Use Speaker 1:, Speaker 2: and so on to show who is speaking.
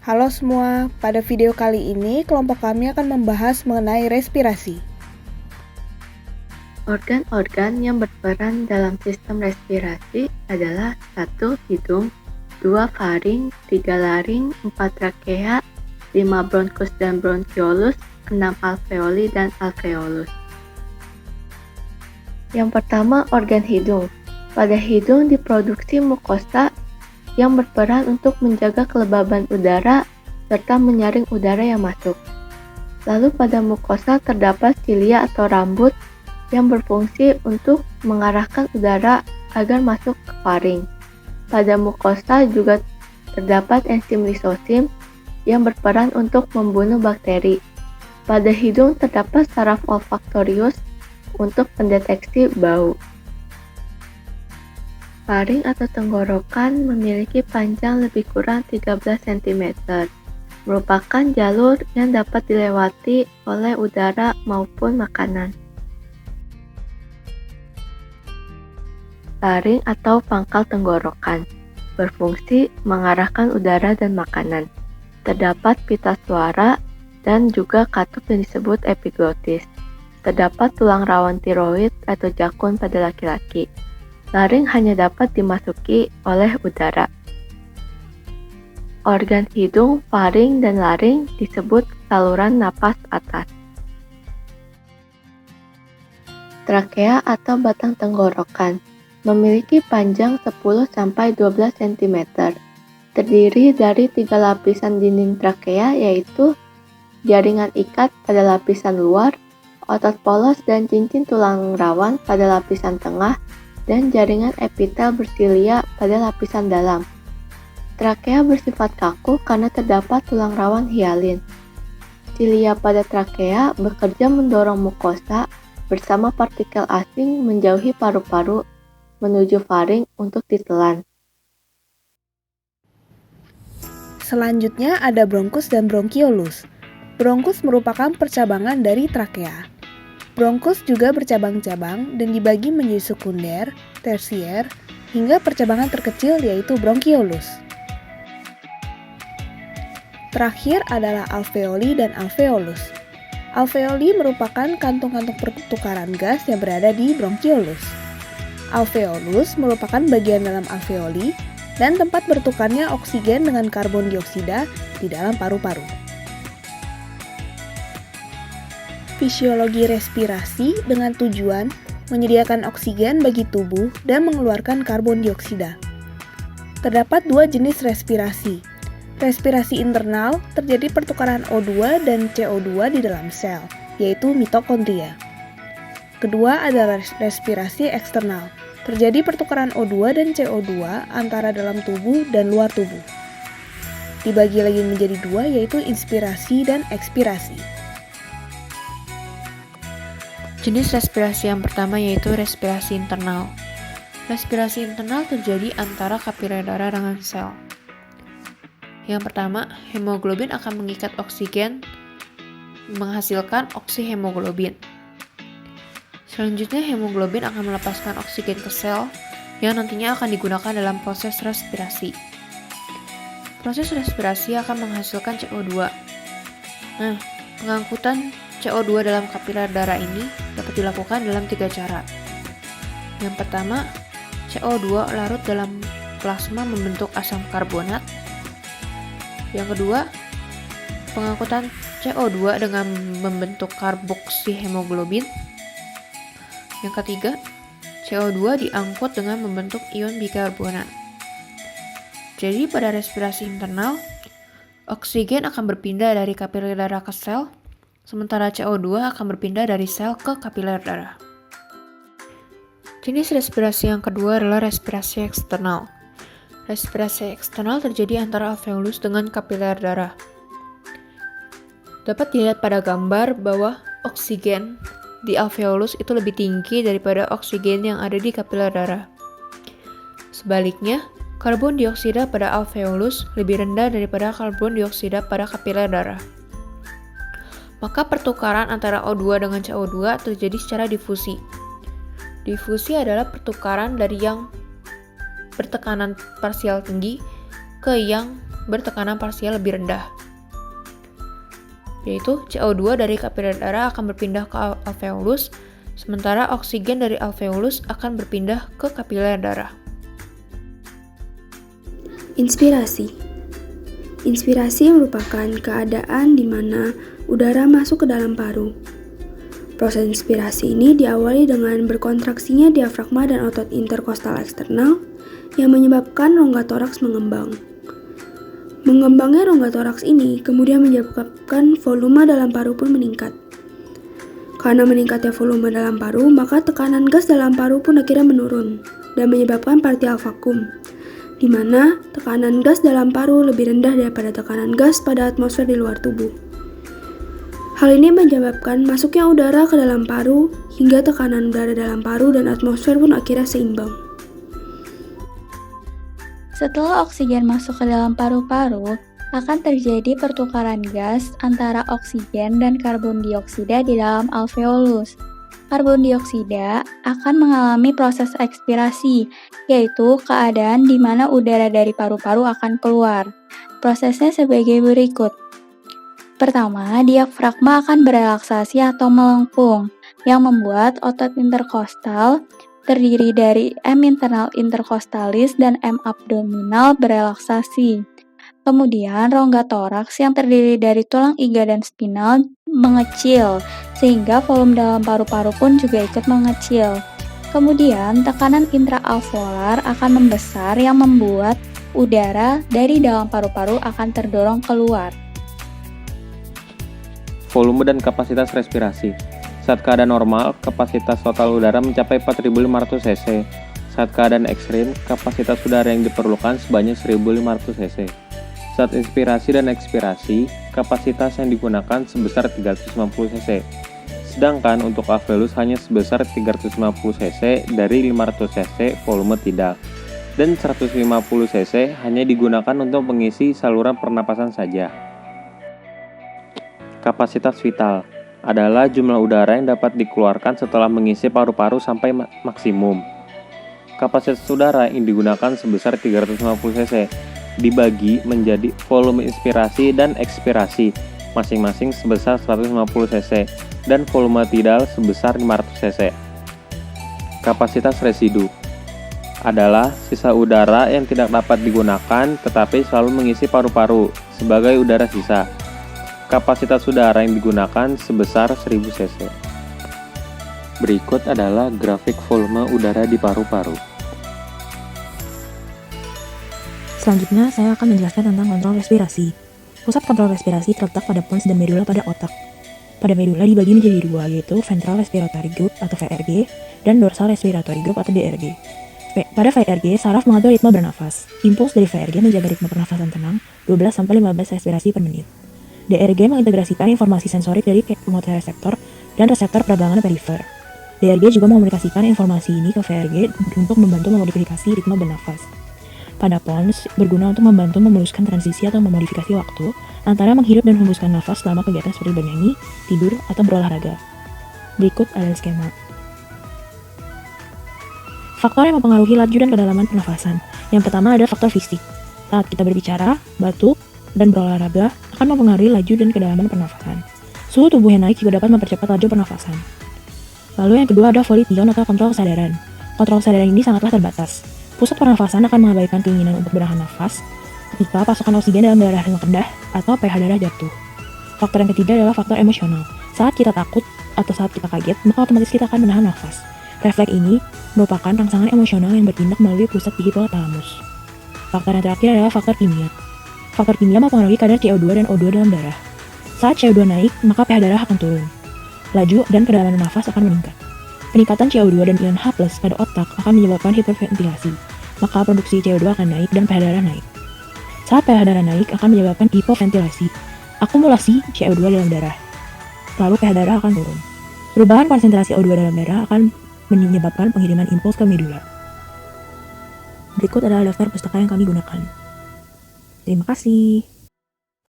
Speaker 1: Halo semua, pada video kali ini kelompok kami akan membahas mengenai respirasi.
Speaker 2: Organ-organ yang berperan dalam sistem respirasi adalah 1. Hidung, 2. Faring, 3. Laring, 4. Trakea, 5. Bronkus dan bronkiolus, 6. Alveoli dan alveolus. Yang pertama, organ hidung. Pada hidung diproduksi mukosa yang berperan untuk menjaga kelembaban udara serta menyaring udara yang masuk. Lalu pada mukosa terdapat silia atau rambut yang berfungsi untuk mengarahkan udara agar masuk ke faring. Pada mukosa juga terdapat enzim lisosim yang berperan untuk membunuh bakteri. Pada hidung terdapat saraf olfaktorius untuk mendeteksi bau. Faring atau tenggorokan memiliki panjang lebih kurang 13 cm, merupakan jalur yang dapat dilewati oleh udara maupun makanan. Laring atau pangkal tenggorokan berfungsi mengarahkan udara dan makanan. Terdapat pita suara dan juga katup yang disebut epiglotis. Terdapat tulang rawan tiroid atau jakun pada laki-laki. Laring hanya dapat dimasuki oleh udara. Organ hidung, faring, dan laring disebut saluran napas atas. Trakea atau batang tenggorokan memiliki panjang 10-12 cm. Terdiri dari 3 lapisan dinding trakea, yaitu jaringan ikat pada lapisan luar, otot polos dan cincin tulang rawan pada lapisan tengah, dan jaringan epitel bersilia pada lapisan dalam. Trakea bersifat kaku karena terdapat tulang rawan hialin. Silia pada trakea bekerja mendorong mukosa bersama partikel asing menjauhi paru-paru menuju faring untuk ditelan.
Speaker 1: Selanjutnya ada bronkus dan bronkiolus. Bronkus merupakan percabangan dari trakea. Bronkus juga bercabang-cabang dan dibagi menjadi sekunder, tersier, hingga percabangan terkecil yaitu bronkiolus. Terakhir adalah alveoli dan alveolus. Alveoli merupakan kantung-kantung pertukaran gas yang berada di bronkiolus. Alveolus merupakan bagian dalam alveoli dan tempat bertukarnya oksigen dengan karbon dioksida di dalam paru-paru. Fisiologi respirasi dengan tujuan menyediakan oksigen bagi tubuh dan mengeluarkan karbon dioksida. Terdapat 2 jenis respirasi. Respirasi internal terjadi pertukaran O2 dan CO2 di dalam sel, yaitu mitokondria. Kedua adalah respirasi eksternal. Terjadi pertukaran O2 dan CO2 antara dalam tubuh dan luar tubuh. Dibagi lagi menjadi 2, yaitu inspirasi dan ekspirasi.
Speaker 3: Jenis respirasi yang pertama yaitu respirasi internal. Respirasi internal terjadi antara kapiler darah dengan sel. Yang pertama, hemoglobin akan mengikat oksigen, menghasilkan oksihemoglobin. Selanjutnya, hemoglobin akan melepaskan oksigen ke sel yang nantinya akan digunakan dalam proses respirasi. Proses respirasi akan menghasilkan CO2. Nah, pengangkutan CO2 dalam kapiler darah ini dapat dilakukan dalam 3 cara. Yang pertama, CO2 larut dalam plasma membentuk asam karbonat. Yang kedua, pengangkutan CO2 dengan membentuk karboksihemoglobin. Yang ketiga, CO2 diangkut dengan membentuk ion bikarbonat. Jadi pada respirasi internal, oksigen akan berpindah dari kapiler darah ke sel, sementara CO2 akan berpindah dari sel ke kapiler darah. Jenis respirasi yang kedua adalah respirasi eksternal. Respirasi eksternal terjadi antara alveolus dengan kapiler darah. Dapat dilihat pada gambar bahwa oksigen di alveolus itu lebih tinggi daripada oksigen yang ada di kapiler darah. Sebaliknya, karbon dioksida pada alveolus lebih rendah daripada karbon dioksida pada kapiler darah. Maka pertukaran antara O2 dengan CO2 terjadi secara difusi. Difusi adalah pertukaran dari yang bertekanan parsial tinggi ke yang bertekanan parsial lebih rendah, yaitu CO2 dari kapiler darah akan berpindah ke alveolus, sementara oksigen dari alveolus akan berpindah ke kapiler darah.
Speaker 1: Inspirasi. Inspirasi merupakan keadaan di mana udara masuk ke dalam paru. Proses inspirasi ini diawali dengan berkontraksinya diafragma dan otot interkostal eksternal yang menyebabkan rongga toraks mengembang. Mengembangnya rongga toraks ini kemudian menyebabkan volume dalam paru pun meningkat. Karena meningkatnya volume dalam paru, maka tekanan gas dalam paru pun akhirnya menurun dan menyebabkan partikel vakum, di mana tekanan gas dalam paru lebih rendah daripada tekanan gas pada atmosfer di luar tubuh. Hal ini menyebabkan masuknya udara ke dalam paru hingga tekanan udara dalam paru dan atmosfer pun akhirnya seimbang.
Speaker 2: Setelah oksigen masuk ke dalam paru-paru, akan terjadi pertukaran gas antara oksigen dan karbon dioksida di dalam alveolus. Karbon dioksida akan mengalami proses ekspirasi, yaitu keadaan di mana udara dari paru-paru akan keluar. Prosesnya sebagai berikut. Pertama, diafragma akan berelaksasi atau melengkung, yang membuat otot interkostal terdiri dari M internal interkostalis dan M abdominal berelaksasi. Kemudian, rongga toraks yang terdiri dari tulang iga dan spinal mengecil, sehingga volume dalam paru-paru pun juga ikut mengecil. Kemudian, tekanan intraalveolar akan membesar yang membuat udara dari dalam paru-paru akan terdorong keluar.
Speaker 4: Volume dan kapasitas respirasi. Saat keadaan normal, kapasitas total udara mencapai 4.500 cc. Saat keadaan ekstrim, kapasitas udara yang diperlukan sebanyak 1.500 cc. Saat inspirasi dan ekspirasi, kapasitas yang digunakan sebesar 350 cc. Sedangkan untuk alveolus hanya sebesar 350 cc dari 500 cc volume tidak. Dan 150 cc hanya digunakan untuk mengisi saluran pernapasan saja. Kapasitas vital adalah jumlah udara yang dapat dikeluarkan setelah mengisi paru-paru sampai maksimum. Kapasitas udara yang digunakan sebesar 350 cc dibagi menjadi volume inspirasi dan ekspirasi masing-masing sebesar 150 cc dan volume tidal sebesar 500 cc. Kapasitas residu adalah sisa udara yang tidak dapat digunakan tetapi selalu mengisi paru-paru sebagai udara sisa. Kapasitas udara yang digunakan sebesar 1000 cc. Berikut adalah grafik volume udara di paru-paru.
Speaker 5: Selanjutnya, saya akan menjelaskan tentang kontrol respirasi. Pusat kontrol respirasi terletak pada pons dan medula pada otak. Pada medula dibagi menjadi dua, yaitu Ventral Respiratory Group atau VRG dan Dorsal Respiratory Group atau DRG. Pada VRG, saraf mengatur ritme bernafas. Impuls dari VRG menjaga ritme pernafasan tenang 12-15 respirasi per menit. DRG mengintegrasikan informasi sensorik dari kemotoreseptor dan reseptor peragangan perifer. DRG juga mengomunikasikan informasi ini ke VRG untuk membantu memodifikasi ritme bernafas. Pada pons, berguna untuk membantu memuluskan transisi atau memodifikasi waktu antara menghirup dan menghembuskan nafas selama kegiatan seperti bernyanyi, tidur, atau berolahraga. Berikut adalah skema. Faktor yang mempengaruhi laju dan kedalaman pernafasan. Yang pertama adalah faktor fisik. Saat kita berbicara, batuk, dan berolahraga akan mempengaruhi laju dan kedalaman pernafasan. Suhu tubuh yang naik juga dapat mempercepat laju pernafasan. Lalu yang kedua ada volition atau kontrol kesadaran. Kontrol kesadaran ini sangatlah terbatas. Pusat pernafasan akan mengabaikan keinginan untuk menahan nafas ketika pasokan oksigen dalam darah rendah atau pH darah jatuh. Faktor yang ketiga adalah faktor emosional. Saat kita takut atau saat kita kaget, maka otomatis kita akan menahan nafas. Refleks ini merupakan rangsangan emosional yang bertindak melalui pusat hipotalamus. Faktor yang terakhir adalah faktor kimia. Faktor kimia mempengaruhi kadar CO2 dan O2 dalam darah. Saat CO2 naik, maka pH darah akan turun. Laju dan kedalaman nafas akan meningkat. Peningkatan CO2 dan ion H+ pada otak akan menyebabkan hiperventilasi. Maka produksi CO2 akan naik dan pH darah naik. Saat pH darah naik akan menyebabkan hipoventilasi, akumulasi CO2 dalam darah. Lalu pH darah akan turun. Perubahan konsentrasi O2 dalam darah akan menyebabkan pengiriman impuls ke medula. Berikut adalah daftar pustaka yang kami gunakan. Terima kasih.